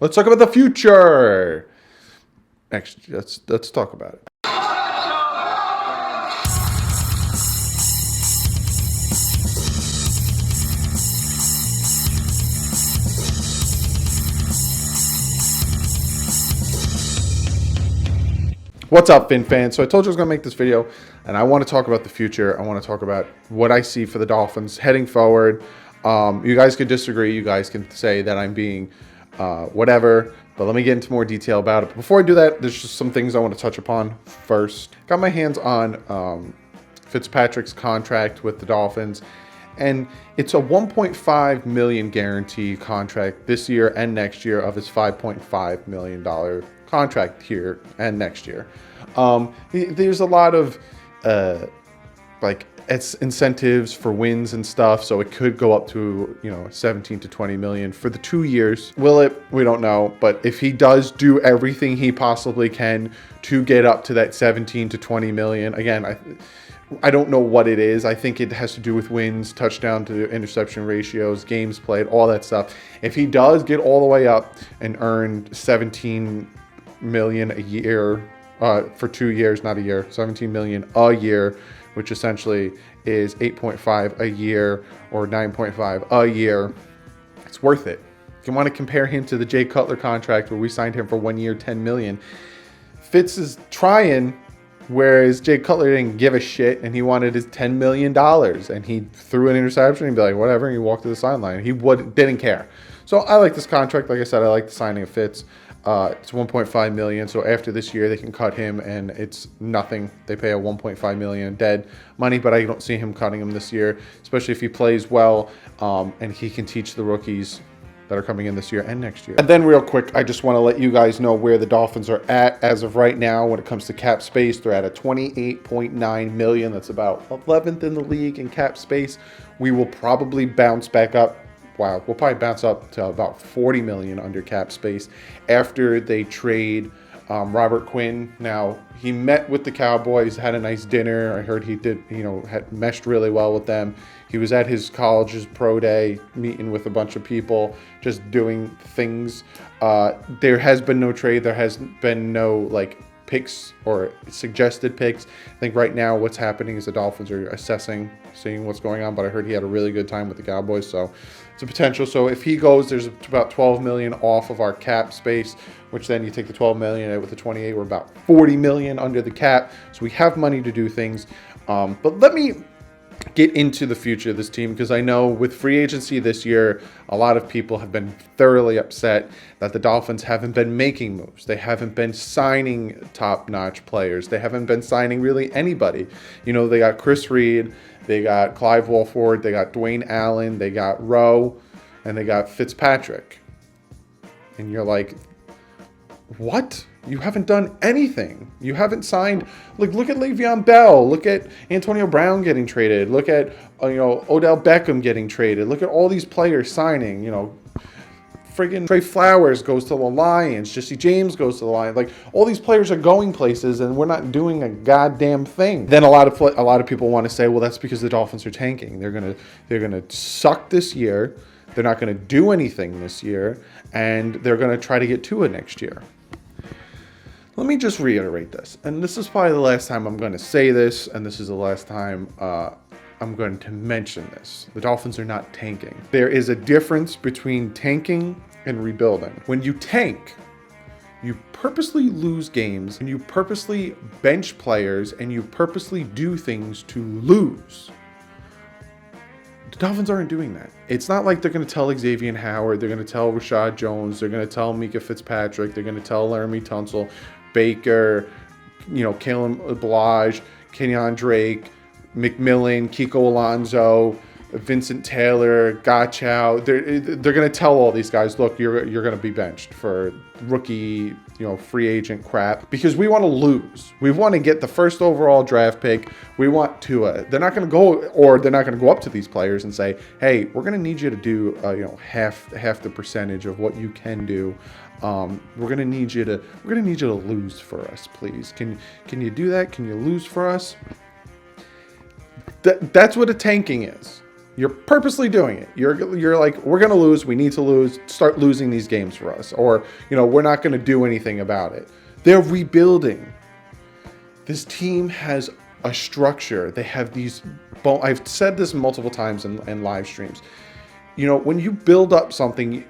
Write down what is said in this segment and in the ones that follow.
Let's talk about the future. Next, let's talk about it. What's up, Fin fans? So I told you I was going to make this video, and I want to talk about the future. I want to talk about what I see for the Dolphins heading forward. You guys could disagree. You guys can say that I'm being whatever, but let me get into more detail about it. But before I do that, there's just some things I want to touch upon first. Got my hands on Fitzpatrick's contract with the Dolphins, and it's a $1.5 million guarantee contract this year and next year of his $5.5 million contract here and next year. There's a lot of it's incentives for wins and stuff, so it could go up to 17 to 20 million for the 2 years. Will it? We don't know, but if he does do everything he possibly can to get up to that 17 to 20 million, again, I don't know what it is. I think it has to do with wins, touchdown to interception ratios, games played, all that stuff. If he does get all the way up and earn 17 million a year for 2 years, not a year, 17 million a year, which essentially is 8.5 a year or 9.5 a year, it's worth it. You want to compare him to the Jay Cutler contract where we signed him for 1 year, 10 million. Fitz is trying, whereas Jay Cutler didn't give a shit and he wanted his $10 million and he threw an interception and be like, whatever, and he walked to the sideline. He didn't care. So I like this contract. Like I said, I like the signing of Fitz. It's 1.5 million. So after this year, they can cut him, and it's nothing. They pay a 1.5 million dead money, but I don't see him cutting him this year, especially if he plays well, and he can teach the rookies that are coming in this year and next year. And then real quick, I just want to let you guys know where the Dolphins are at as of right now when it comes to cap space. They're at a 28.9 million. That's about 11th in the league in cap space. We will probably bounce back up. Wow, we'll probably bounce up to about 40 million under cap space after they trade Robert Quinn. Now, he met with the Cowboys, had a nice dinner. I heard he did, had meshed really well with them. He was at his college's pro day, meeting with a bunch of people, just doing things. There has been no trade. There has been no picks or suggested picks. I think right now what's happening is the Dolphins are assessing, seeing what's going on, but I heard he had a really good time with the Cowboys, so it's a potential. So if he goes, there's about 12 million off of our cap space, which then you take the 12 million with the 28, we're about 40 million under the cap. So we have money to do things. But let me get into the future of this team, because I know with free agency this year, a lot of people have been thoroughly upset that the Dolphins haven't been making moves. They haven't been signing top-notch players. They haven't been signing really anybody. They got Chris Reed, they got Clive Wolford, they got Dwayne Allen, they got Rowe, and they got Fitzpatrick. And you're like, what? You haven't done anything. You haven't signed. Look at Le'Veon Bell. Look at Antonio Brown getting traded. Look at Odell Beckham getting traded. Look at all these players signing. Friggin' Trey Flowers goes to the Lions. Jesse James goes to the Lions. All these players are going places, and we're not doing a goddamn thing. Then a lot of people want to say, well, that's because the Dolphins are tanking. They're gonna suck this year. They're not gonna do anything this year, and they're gonna try to get to it next year. Let me just reiterate this, and this is probably the last time I'm going to say this, and this is the last time I'm going to mention this. The Dolphins are not tanking. There is a difference between tanking and rebuilding. When you tank, you purposely lose games, and you purposely bench players, and you purposely do things to lose. The Dolphins aren't doing that. It's not like they're going to tell Xavier Howard, they're going to tell Rashad Jones, they're going to tell Mika Fitzpatrick, they're going to tell Laramie Tunsil, Baker, Kalen Balaj, Kenyon Drake, McMillan, Kiko Alonso, Vincent Taylor, Gotchow. They're going to tell all these guys, look, you're going to be benched for rookie, free agent crap, because we want to lose. We want to get the first overall draft pick. We want to. They're not going to go up to these players and say, hey, we're going to need you to do half the percentage of what you can do. We're gonna need you to lose for us, please. Can you do that? Can you lose for us? That's what a tanking is. You're purposely doing it. You're like, we're going to lose. We need to lose. Start losing these games for us. Or, we're not going to do anything about it. They're rebuilding. This team has a structure. They have these... I've said this multiple times in live streams. When you build up something,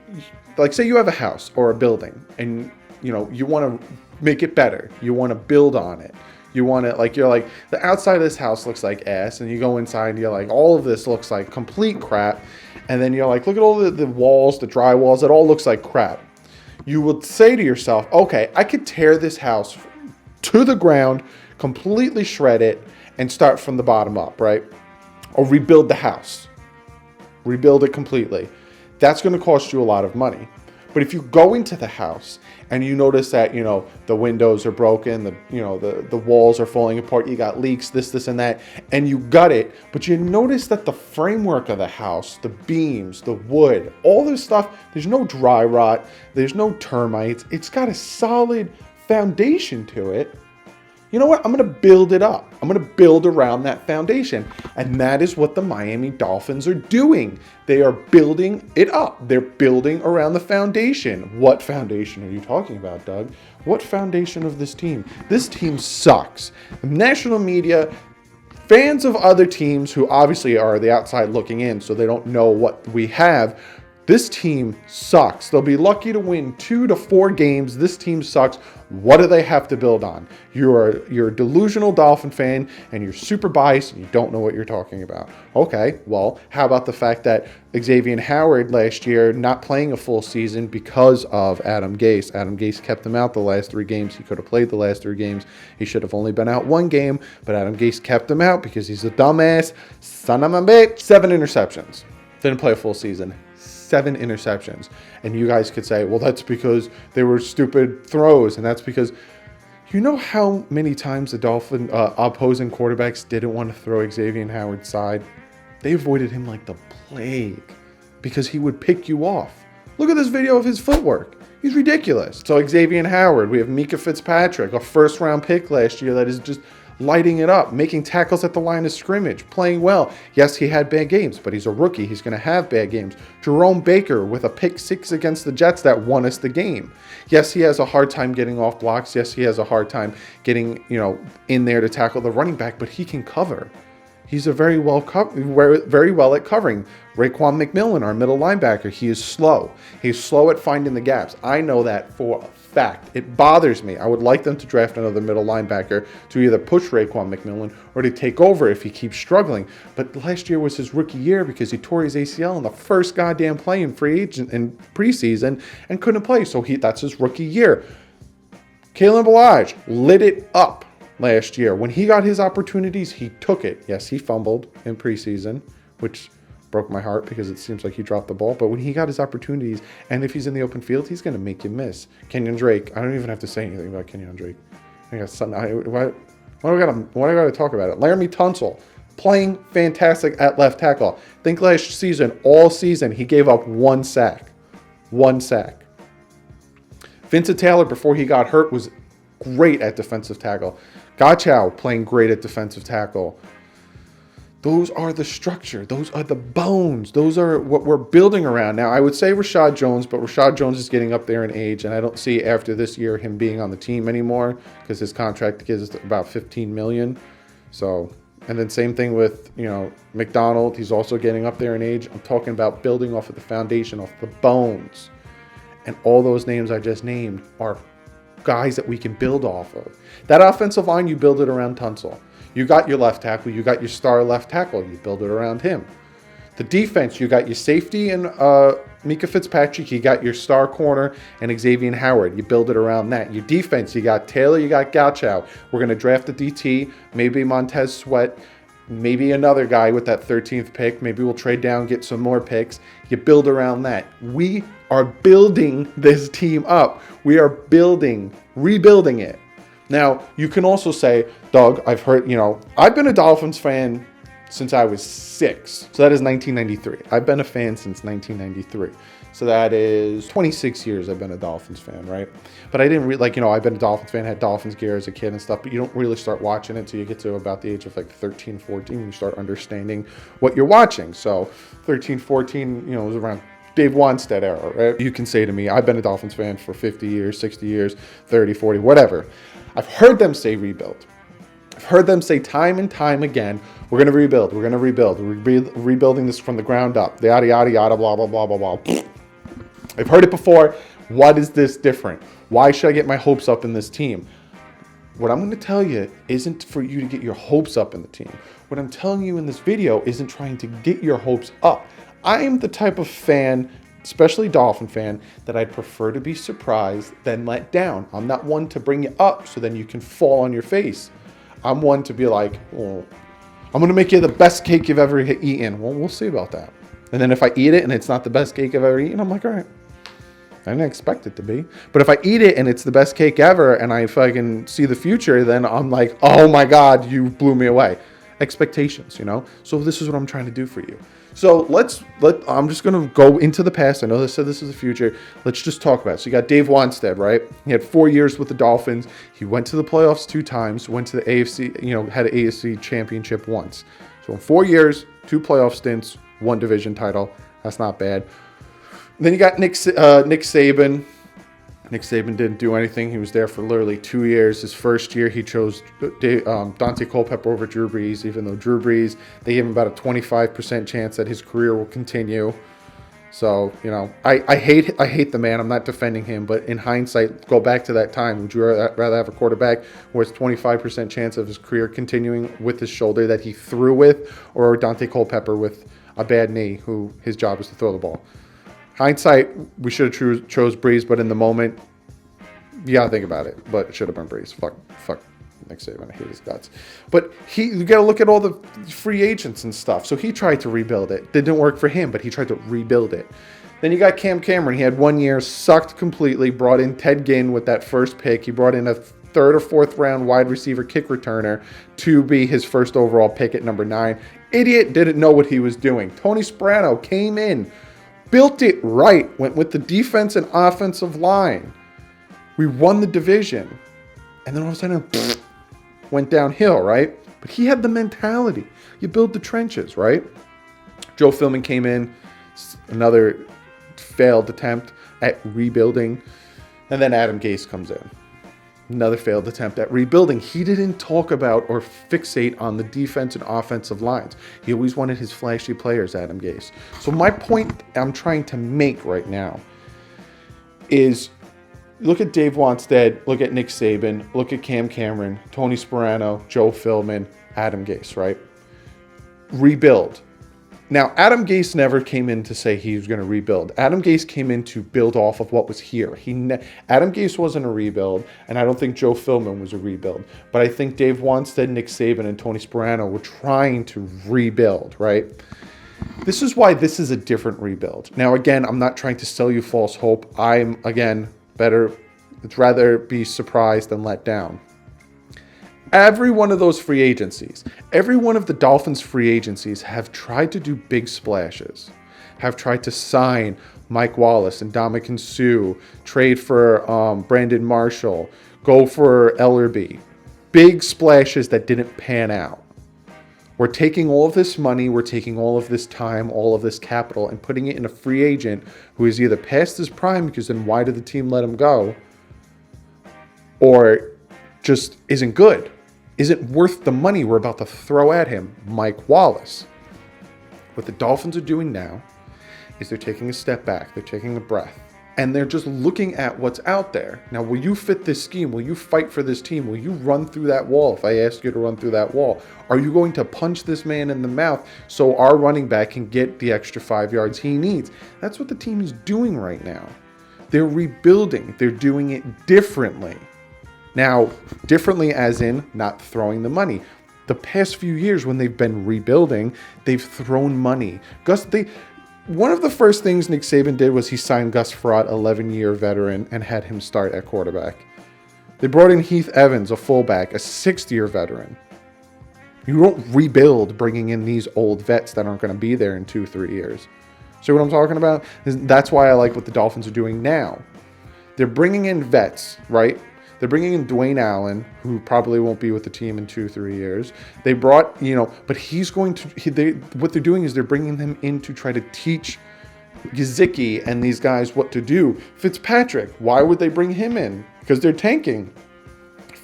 like say you have a house or a building and, you want to make it better. You want to build on it. You want to, you're like, the outside of this house looks like ass, and you go inside and you're like, all of this looks like complete crap. And then you're like, look at all the walls, the dry walls, it all looks like crap. You would say to yourself, okay, I could tear this house to the ground, completely shred it, and start from the bottom up, right? Or rebuild the house. Rebuild it completely. That's going to cost you a lot of money. But if you go into the house and you notice that, the windows are broken, the walls are falling apart, you got leaks, this, and that, and you gut it, but you notice that the framework of the house, the beams, the wood, all this stuff, there's no dry rot, there's no termites, it's got a solid foundation to it. You know what? I'm going to build it up. I'm going to build around that foundation. And that is what the Miami Dolphins are doing. They are building it up. They're building around the foundation. What foundation are you talking about, Doug? What foundation of this team? This team sucks. The national media, fans of other teams who obviously are the outside looking in, so they don't know what we have. This team sucks. They'll be lucky to win 2 to 4 games. This team sucks. What do they have to build on? You're a delusional Dolphin fan and you're super biased and you don't know what you're talking about. Okay, well, how about the fact that Xavier Howard last year not playing a full season because of Adam Gase? Adam Gase kept him out the last 3 games. He could have played the last 3 games. He should have only been out 1 game, but Adam Gase kept him out because he's a dumbass son of a bitch. 7 interceptions. Didn't play a full season. 7 interceptions. And you guys could say, well, that's because they were stupid throws. And that's because, how many times the Dolphin opposing quarterbacks didn't want to throw Xavier Howard's side? They avoided him like the plague because he would pick you off. Look at this video of his footwork. He's ridiculous. So Xavier Howard, we have Mika Fitzpatrick, a first-round pick last year that is just lighting it up, making tackles at the line of scrimmage, playing well. Yes, he had bad games, but he's a rookie. He's going to have bad games. Jerome Baker with a pick 6 against the Jets that won us the game. Yes, he has a hard time getting off blocks. Yes, he has a hard time getting, in there to tackle the running back, but he can cover. He's very well at covering. Raekwon McMillan, our middle linebacker, he is slow. He's slow at finding the gaps. I know that for a fact. It bothers me. I would like them to draft another middle linebacker to either push Raekwon McMillan or to take over if he keeps struggling. But last year was his rookie year because he tore his ACL in the first goddamn play in free agent and preseason and couldn't play. So that's his rookie year. Kalen Ballage lit it up last year. When he got his opportunities, he took it. Yes, he fumbled in preseason, which broke my heart because it seems like he dropped the ball. But when he got his opportunities, and if he's in the open field, he's going to make you miss. Kenyon Drake. I don't even have to say anything about Kenyon Drake. I got something. What do I got to talk about it? Laramie Tunsil playing fantastic at left tackle. I think last season, all season, he gave up 1 sack. 1 sack. Vincent Taylor, before he got hurt, was great at defensive tackle. Gachow playing great at defensive tackle. Those are the structure. Those are the bones. Those are what we're building around. Now, I would say Rashad Jones, but Rashad Jones is getting up there in age, and I don't see after this year him being on the team anymore because his contract gives about $15 million. So, and then same thing with, McDonald. He's also getting up there in age. I'm talking about building off of the foundation, off the bones. And all those names I just named are guys that we can build off of. That offensive line, you build it around Tunsil. You got your left tackle. You got your star left tackle. You build it around him. The defense, you got your safety and Mika Fitzpatrick. You got your star corner and Xavier Howard. You build it around that. Your defense, you got Taylor. You got Gachow. We're going to draft a DT. Maybe Montez Sweat. Maybe another guy with that 13th pick. Maybe we'll trade down, get some more picks. You build around that. We are building this team up. We are rebuilding it. Now, you can also say, Doug, I've heard, I've been a Dolphins fan since I was 6. So that is 1993. I've been a fan since 1993. So that is 26 years I've been a Dolphins fan, right? But I didn't like, I've been a Dolphins fan, had Dolphins gear as a kid and stuff, but you don't really start watching it until you get to about the age of like 13, 14, and you start understanding what you're watching. So 13, 14, it was around Dave Wanstead era, right? You can say to me, I've been a Dolphins fan for 50 years, 60 years, 30, 40, whatever. I've heard them say rebuild. I've heard them say time and time again, we're going to rebuild, we're going to rebuild, we're rebuilding this from the ground up, yada, yada, yada, blah, blah, blah, blah, blah. I've heard it before. What is this different? Why should I get my hopes up in this team? What I'm going to tell you isn't for you to get your hopes up in the team. What I'm telling you in this video isn't trying to get your hopes up. I am the type of fan, especially Dolphin fan, that I'd prefer to be surprised than let down. I'm not one to bring you up so then you can fall on your face. I'm one to be like, well, I'm going to make you the best cake you've ever eaten. Well, we'll see about that. And then if I eat it and it's not the best cake I've ever eaten, I'm like, all right. I didn't expect it to be. But if I eat it and it's the best cake ever and I fucking see the future, then I'm like, oh my God, you blew me away. Expectations, So this is what I'm trying to do for you. So I'm just going to go into the past. I know they said this is the future. Let's just talk about it. So you got Dave Wanstead, right? He had 4 years with the Dolphins. He went to the playoffs 2 times, went to the AFC, had an AFC championship once. So in 4 years, 2 playoff stints, 1 division title. That's not bad. Then you got Nick Saban. Nick Saban didn't do anything. He was there for literally 2 years. His first year, he chose Dante Culpepper over Drew Brees, even though Drew Brees, they gave him about a 25% chance that his career will continue. So, I hate the man. I'm not defending him. But in hindsight, go back to that time. Would you rather have a quarterback who has 25% chance of his career continuing with his shoulder that he threw with, or Dante Culpepper with a bad knee who his job is to throw the ball? Hindsight, we should have chose Brees, but in the moment, you gotta think about it. But it should have been Brees. Fuck Nick Saban. I hate his guts. But you gotta look at all the free agents and stuff. So he tried to rebuild it. Didn't work for him, but he tried to rebuild it. Then you got Cam Cameron. He had 1 year, sucked completely, brought in Ted Ginn with that first pick. He brought in a 3rd or 4th round wide receiver kick returner to be his first overall pick at number 9. Idiot didn't know what he was doing. Tony Sparano came in, built it right, went with the defense and offensive line. We won the division. And then all of a sudden, went downhill, right? But he had the mentality. You build the trenches, right? Joe Philbin came in, another failed attempt at rebuilding. And then Adam Gase comes in. Another failed attempt at rebuilding. He didn't talk about or fixate on the defense and offensive lines. He always wanted his flashy players, Adam Gase. So my point I'm trying to make right now is look at Dave Wanstead, look at Nick Saban, look at Cam Cameron, Tony Sparano, Joe Philbin, Adam Gase, right? Rebuild. Now, Adam Gase never came in to say he was going to rebuild. Adam Gase came in to build off of what was here. Adam Gase wasn't a rebuild, and I don't think Joe Philbin was a rebuild. But I think Dave Wanstead, Nick Saban, and Tony Sparano were trying to rebuild, right? This is why this is a different rebuild. Now, again, I'm not trying to sell you false hope. I'm, again, it's rather be surprised than let down. Every one of those free agencies, every one of the Dolphins free agencies have tried to do big splashes, have tried to sign Mike Wallace and Ndamukong Suh, trade for Brandon Marshall, go for Ellerbe. Big splashes that didn't pan out. We're taking all of this money, we're taking all of this time, all of this capital, and putting it in a free agent who is either past his prime, because then why did the team let him go, or just isn't good. Isn't worth the money we're about to throw at him, Mike Wallace. What the Dolphins are doing now is they're taking a step back. They're taking a breath. And they're just looking at what's out there. Now, will you fit this scheme? Will you fight for this team? Will you run through that wall if I ask you to run through that wall? Are you going to punch this man in the mouth so our running back can get the extra 5 yards he needs? That's what the team is doing right now. They're rebuilding. They're doing it differently. Now, differently as in not throwing the money. The past few years when they've been rebuilding, they've thrown money. One of the first things Nick Saban did was he signed Gus Frerotte, 11-year veteran, and had him start at quarterback. They brought in Heath Evans, a fullback, a 6th-year veteran. You don't rebuild bringing in these old vets that aren't going to be there in 2-3 years. See what I'm talking about? That's why I like what the Dolphins are doing now. They're bringing in vets, right? They're bringing in Dwayne Allen, who probably won't be with the team in 2-3 years. They brought, but he's going to, what they're doing is they're bringing him in to try to teach Gesicki and these guys what to do. Fitzpatrick, why would they bring him in? Because they're tanking.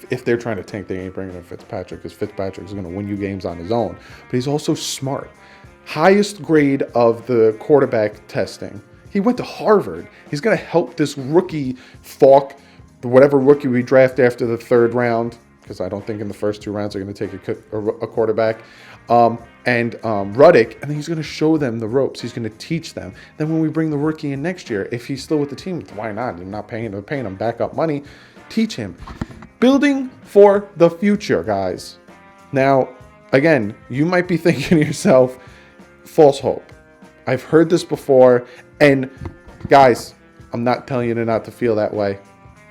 If they're trying to tank, they ain't bringing in Fitzpatrick, because Fitzpatrick is going to win you games on his own. But he's also smart. Highest grade of the quarterback testing. He went to Harvard. He's going to help this rookie Falk, whatever rookie we draft after the 3rd round, because I don't think in the first 2 rounds they're going to take a quarterback, and Ruddick, and then he's going to show them the ropes. He's going to teach them. Then when we bring the rookie in next year, if he's still with the team, why not? They're not paying him backup money. Teach him. Building for the future, guys. Now, again, you might be thinking to yourself, false hope. I've heard this before, and guys, I'm not telling you not to feel that way.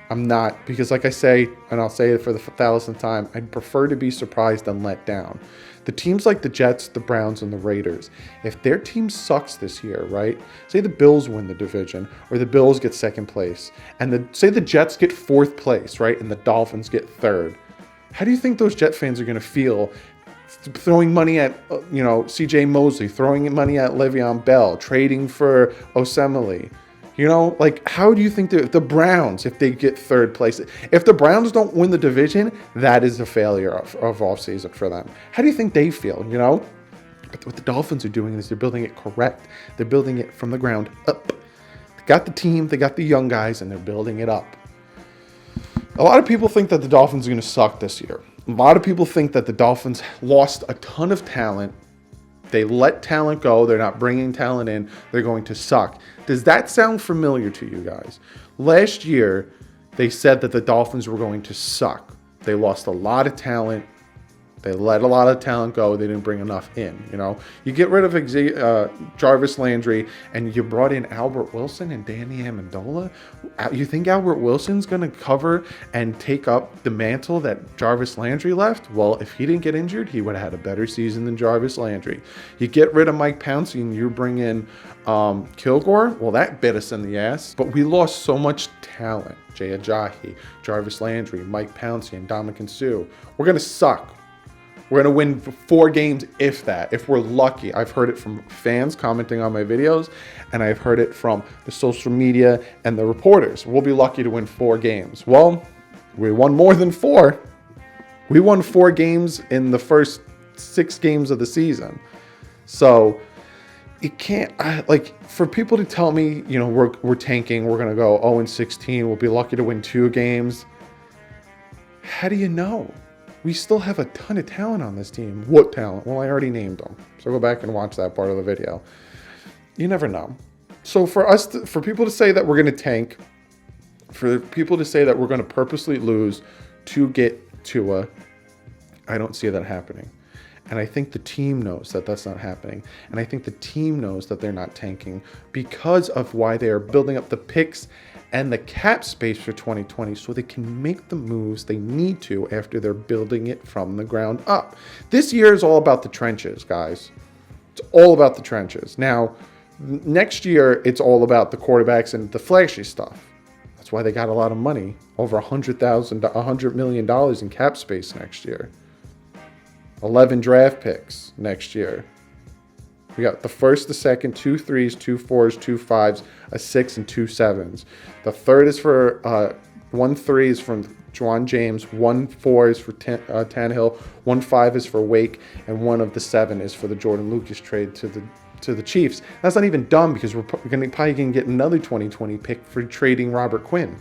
I'm not, because like I say, and I'll say it for the 1,000th time, I'd prefer to be surprised than let down. The teams like the Jets, the Browns, and the Raiders, if their team sucks this year, right? Say the Bills win the division, or the Bills get 2nd place, and say the Jets get 4th place, right? And the Dolphins get 3rd. How do you think those Jet fans are going to feel throwing money at, C.J. Mosley, throwing money at Le'Veon Bell, trading for Osemele? How do you think the Browns, if they get 3rd place, if the Browns don't win the division, that is a failure of offseason for them. How do you think they feel, But what the Dolphins are doing is they're building it correct. They're building it from the ground up. They got the team, they got the young guys, and they're building it up. A lot of people think that the Dolphins are going to suck this year. A lot of people think that the Dolphins lost a ton of talent. They let talent go. They're not bringing talent in. They're going to suck. Does that sound familiar to you guys? Last year, they said that the Dolphins were going to suck. They lost a lot of talent. They let a lot of talent go. They didn't bring enough in, You get rid of Jarvis Landry, and you brought in Albert Wilson and Danny Amendola. You think Albert Wilson's going to cover and take up the mantle that Jarvis Landry left? Well, if he didn't get injured, he would have had a better season than Jarvis Landry. You get rid of Mike Pouncey and you bring in Kilgore. Well, that bit us in the ass. But we lost so much talent. Jay Ajayi, Jarvis Landry, Mike Pouncey, and Ndamukong Suh. We're going to suck. We're going to win 4 games, if we're lucky. I've heard it from fans commenting on my videos, and I've heard it from the social media and the reporters. We'll be lucky to win 4 games. Well, we won more than 4. We won 4 games in the first 6 games of the season. So it can't, for people to tell me, we're tanking, we're going to go 0-16, we'll be lucky to win 2 games. How do you know? We still have a ton of talent on this team. What talent? Well, I already named them. So go back and watch that part of the video. You never know. So for people to say that we're going to tank, for people to say that we're going to purposely lose to get Tua, I don't see that happening. And I think the team knows that that's not happening. And I think the team knows that they're not tanking because of why they are building up the picks and the cap space for 2020 so they can make the moves they need to after they're building it from the ground up. This year is all about the trenches, guys. It's all about the trenches. Now, next year, it's all about the quarterbacks and the flashy stuff. That's why they got a lot of money, over $100 million in cap space next year. 11 draft picks next year. We got the 1st, the 2nd, 2 3s, 2 4s, 2 5s, a 6, and 2 7s. The 3rd is for 1 3 is from Juwan James, 1 4 is for Tannehill, 1 5 is for Wake, and 1 of the 7 is for the Jordan Lucas trade to the Chiefs. That's not even dumb because we're probably going to get another 2020 pick for trading Robert Quinn.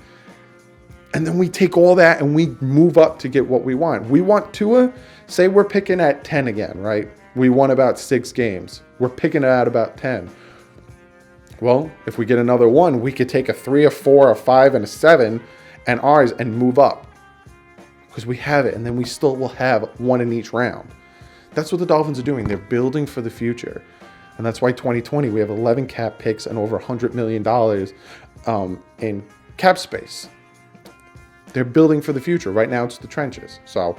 And then we take all that and we move up to get what we want. We want Tua. Say we're picking at 10 again, right? We won about 6 games. We're picking it at about 10. Well, if we get another 1, we could take a 3, a 4, a 5, and a 7 and ours and move up. Because we have it, and then we still will have 1 in each round. That's what the Dolphins are doing. They're building for the future. And that's why 2020, we have 11 cap picks and over $100 million in cap space. They're building for the future. Right now, it's the trenches. So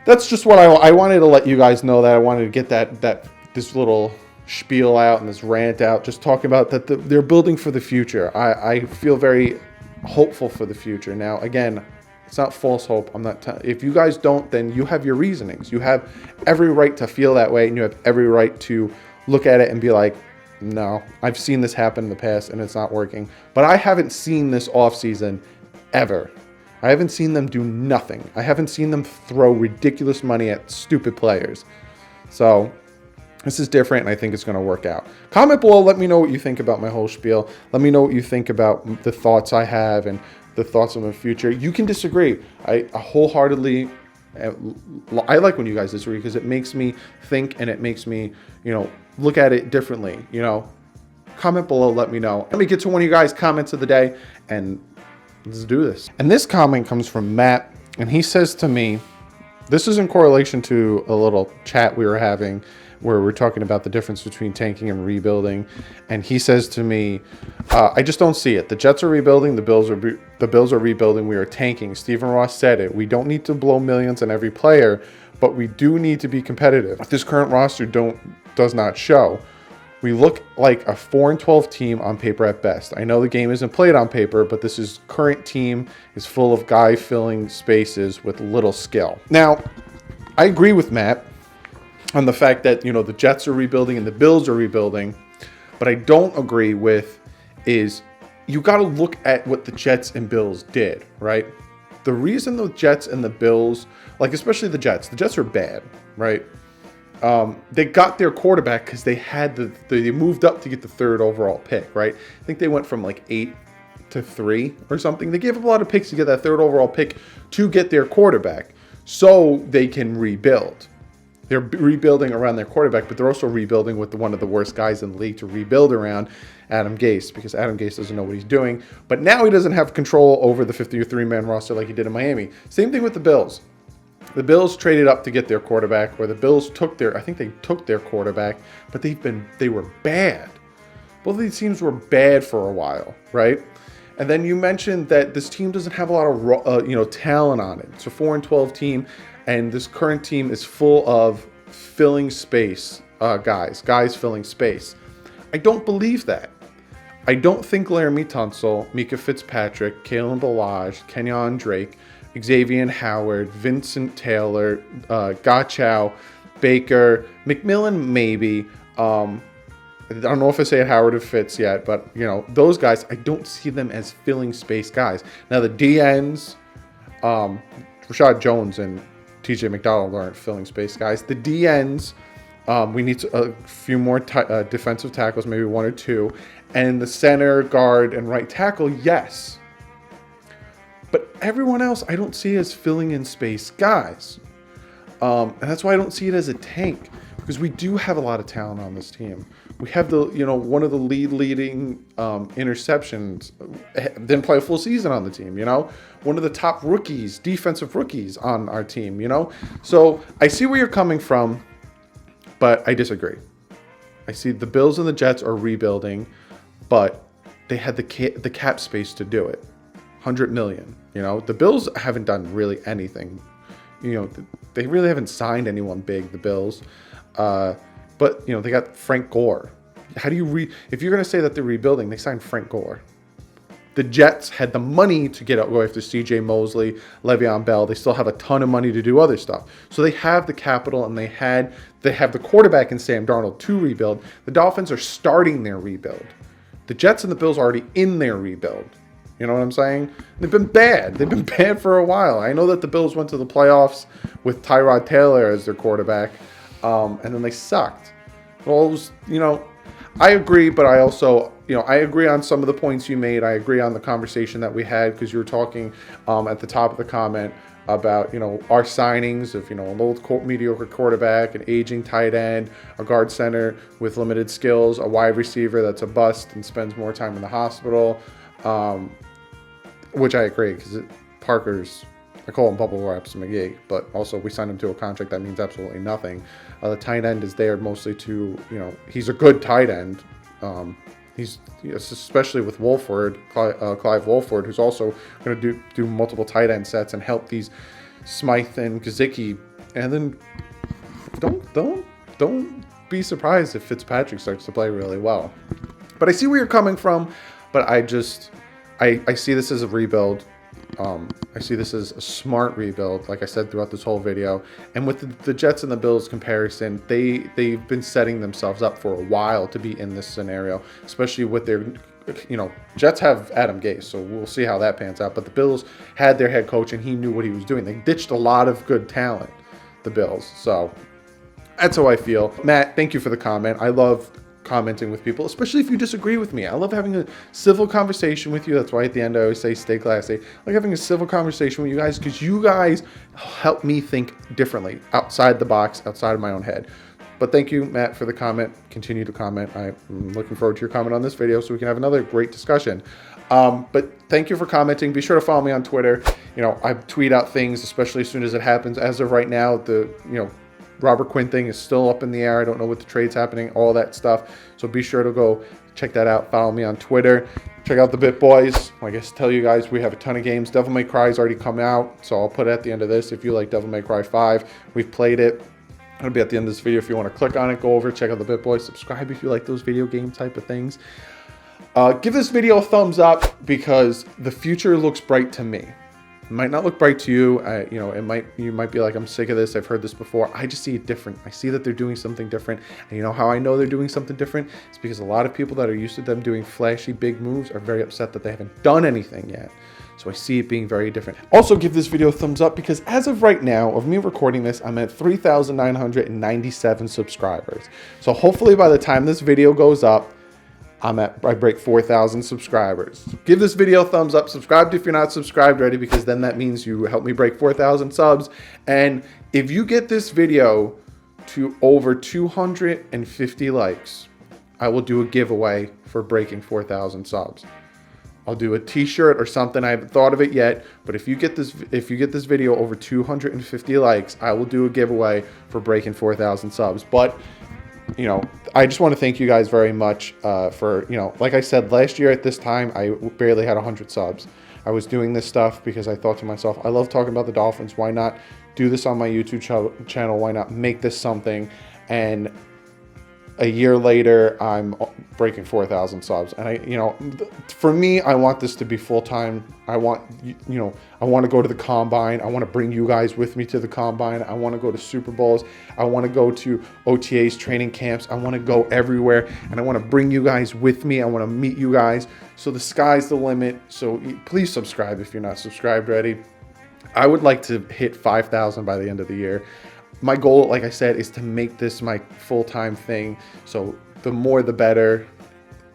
that's just what I wanted to let you guys know. That I wanted to get this little spiel out and this rant out, just talking about that they're building for the future. I feel very hopeful for the future. Now, again, it's not false hope. I'm not. If you guys don't, then you have your reasonings. You have every right to feel that way, and you have every right to look at it and be like, no, I've seen this happen in the past, and it's not working. But I haven't seen this offseason ever. I haven't seen them do nothing. I haven't seen them throw ridiculous money at stupid players. So this is different, and I think it's going to work out. Comment below. Let me know what you think about my whole spiel. Let me know what you think about the thoughts I have and the thoughts of the future. You can disagree. I wholeheartedly, I like when you guys disagree because it makes me think and it makes me, look at it differently. Comment below. Let me know. Let me get to one of you guys' comments of the day, and let's do this. And this comment comes from Matt, and he says to me, this is in correlation to a little chat we were having where we're talking about the difference between tanking and rebuilding. And he says to me, I just don't see it. The Jets are rebuilding. The Bills are rebuilding. We are tanking. Stephen Ross said it. We don't need to blow millions on every player, but we do need to be competitive. This current roster does not show. We look like a 4-12 team on paper at best. I know the game isn't played on paper, but this current team is full of guy filling spaces with little skill. Now, I agree with Matt on the fact that, the Jets are rebuilding and the Bills are rebuilding. But I don't agree with is you got to look at what the Jets and Bills did, right? The reason the Jets and the Bills, especially the Jets are bad, right? They got their quarterback because they had they moved up to get the 3rd overall pick, right? I think they went from 8 to 3 or something. They gave up a lot of picks to get that 3rd overall pick to get their quarterback so they can rebuild. They're rebuilding around their quarterback, but they're also rebuilding with one of the worst guys in the league to rebuild around, Adam Gase, because Adam Gase doesn't know what he's doing. But now he doesn't have control over the 53-man roster like he did in Miami. Same thing with the Bills. The Bills traded up to get their quarterback, or the Bills took their quarterback, but they were bad. Both of these teams were bad for a while, right? And then you mentioned that this team doesn't have a lot of talent on it. It's a 4-12 team, and this current team is full of filling space guys filling space. I don't believe that. I don't think Laramie Tunsil, Mika Fitzpatrick, Kalen Ballage, Kenyon Drake, Xavier Howard, Vincent Taylor, Gachow, Baker, McMillan maybe. I don't know if I say it Howard or Fitz yet, but those guys, I don't see them as filling space guys. Now the DNs, Rashad Jones and TJ McDonald aren't filling space guys. The DNs, we need a few more defensive tackles, maybe 1 or 2, and the center, guard, and right tackle, yes. But everyone else, I don't see as filling in space guys. And that's why I don't see it as a tank, because we do have a lot of talent on this team. We have one of the leading interceptions, didn't play a full season on the team, one of the top rookies, defensive rookies on our team, So I see where you're coming from, but I disagree. I see the Bills and the Jets are rebuilding, but they had the cap space to do it. $100 million. The Bills haven't done really anything. They really haven't signed anyone big, the Bills. But they got Frank Gore. How do you if you're going to say that they're rebuilding, they signed Frank Gore. The Jets had the money to go after C.J. Mosley, Le'Veon Bell. They still have a ton of money to do other stuff. So they have the capital, and they have the quarterback in Sam Darnold to rebuild. The Dolphins are starting their rebuild. The Jets and the Bills are already in their rebuild. You know what I'm saying? They've been bad. They've been bad for a while. I know that the Bills went to the playoffs with Tyrod Taylor as their quarterback, and then they sucked. Well, I agree, but I also, I agree on some of the points you made. I agree on the conversation that we had, because you were talking at the top of the comment about, our signings of, an old mediocre quarterback, an aging tight end, a guard center with limited skills, a wide receiver that's a bust and spends more time in the hospital, which I agree, because Parker's, I call him Bubble Wraps McGee, but also we signed him to a contract that means absolutely nothing. The tight end is there mostly to, he's a good tight end. He's especially with Wolford, Clive Wolford, who's also going to do multiple tight end sets and help these Smythe and Gesicki. And then don't be surprised if Fitzpatrick starts to play really well. But I see where you're coming from, but I see this as a rebuild. I see this as a smart rebuild, like I said throughout this whole video. And with the Jets and the Bills comparison, they've been setting themselves up for a while to be in this scenario, especially with their, Jets have Adam Gase, so we'll see how that pans out. But the Bills had their head coach, and he knew what he was doing. They ditched a lot of good talent, the Bills. So that's how I feel. Matt, thank you for the comment. I love commenting with people, especially if you disagree with me. I love having a civil conversation with you. That's why at the end I always say stay classy. I like having a civil conversation with you guys because you guys help me think differently, outside the box, outside of my own head. But thank you, Matt, for the comment. Continue to comment. I'm looking forward to your comment on this video so we can have another great discussion. But thank you for commenting. Be sure to follow me on Twitter. I tweet out things, especially as soon as it happens. As of right now, the Robert Quinn thing is still up in the air. I don't know what the trade's happening, all that stuff. So be sure to go check that out. Follow me on Twitter. Check out the Bit Boys. Like I tell you guys, we have a ton of games. Devil May Cry's already come out, so I'll put it at the end of this. If you like Devil May Cry 5, we've played it. It'll be at the end of this video. If you want to click on it, go over, check out the Bit Boys. Subscribe if you like those video game type of things. Give this video a thumbs up because the future looks bright to me. It might not look bright to you. You might be like, I'm sick of this. I've heard this before. I just see it different. I see that they're doing something different. And you know how I know they're doing something different? It's because a lot of people that are used to them doing flashy big moves are very upset that they haven't done anything yet. So I see it being very different. Also, give this video a thumbs up because as of right now, of me recording this, I'm at 3,997 subscribers. So hopefully by the time this video goes up, I break 4,000 subscribers. Give this video a thumbs up. Subscribe if you're not subscribed already, because then that means you help me break 4,000 subs. And if you get this video to over 250 likes, I will do a giveaway for breaking 4,000 subs. I'll do a t-shirt or something. I haven't thought of it yet, but if you get this video over 250 likes, I will do a giveaway for breaking 4,000 subs. But I just want to thank you guys very much for, like I said, last year at this time, I barely had 100 subs. I was doing this stuff because I thought to myself, I love talking about the Dolphins. Why not do this on my YouTube channel? Why not make this something? And a year later, I'm breaking 4,000 subs. And for me, I want this to be full-time. I want to go to the combine. I want to bring you guys with me to the combine. I want to go to Super Bowls. I want to go to OTAs, training camps. I want to go everywhere. And I want to bring you guys with me. I want to meet you guys. So the sky's the limit. So please subscribe if you're not subscribed already. I would like to hit 5,000 by the end of the year. My goal, like I said, is to make this my full-time thing. So the more, the better.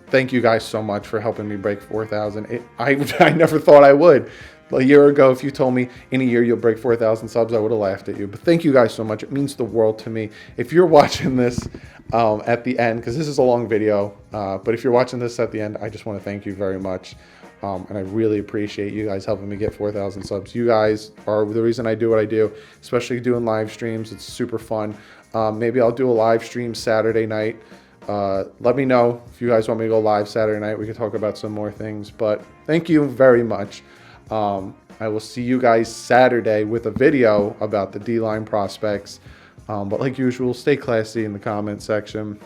Thank you guys so much for helping me break 4,000. I never thought I would. A year ago, if you told me in a year you'll break 4,000 subs, I would have laughed at you. But thank you guys so much. It means the world to me. If you're watching this at the end, because this is a long video, but if you're watching this at the end, I just want to thank you very much. And I really appreciate you guys helping me get 4,000 subs. You guys are the reason I do what I do, especially doing live streams. It's super fun. Maybe I'll do a live stream Saturday night. Let me know if you guys want me to go live Saturday night. We can talk about some more things. But thank you very much. I will see you guys Saturday with a video about the D-line prospects. But like usual, stay classy in the comment section.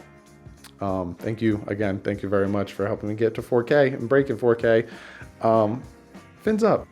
Thank you again. Thank you very much for helping me get to 4K and breaking 4K. Fins up.